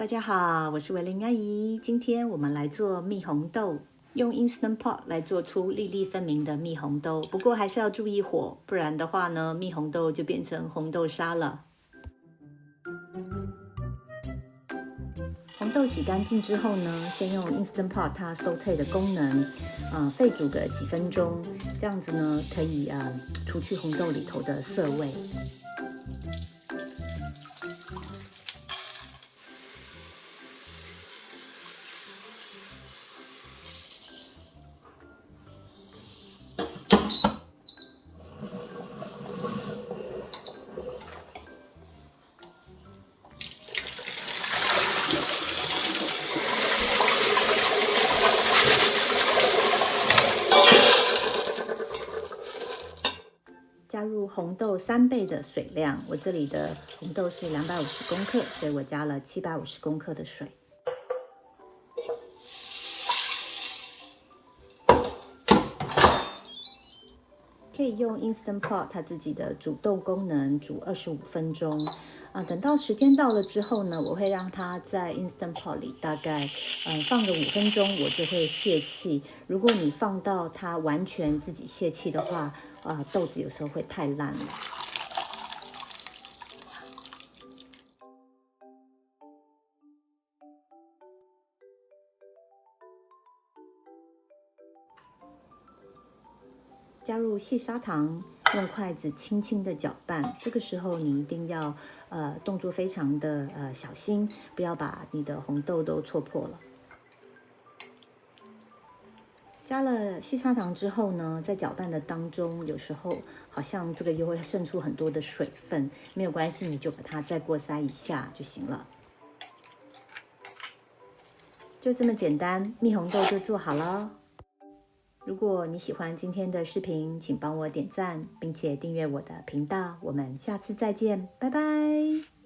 大家好，我是维玲阿姨。今天我们来做蜜红豆，用 Instant Pot 来做出粒粒分明的蜜红豆。不过还是要注意火，不然的话呢，蜜红豆就变成红豆沙了。红豆洗干净之后呢，先用 Instant Pot 它 saute 的功能，沸煮个几分钟，这样子呢可以除去红豆里头的涩味。加入红豆3倍的水量，我这里的红豆是250公克，所以我加了750公克的水。可以用 Instant Pot 它自己的煮豆功能煮25分钟等到时间到了之后呢，我会让它在 Instant Pot 里大概放个5分钟，我就会泄气。如果你放到它完全自己泄气的话，豆子有时候会太烂了。加入细砂糖，用筷子轻轻的搅拌。这个时候你一定要动作非常的小心，不要把你的红豆都戳破了。加了细砂糖之后呢，在搅拌的当中，有时候好像这个又会渗出很多的水分，没有关系，你就把它再过筛一下就行了。就这么简单，蜜红豆就做好了。如果你喜欢今天的视频，请帮我点赞，并且订阅我的频道。我们下次再见，拜拜。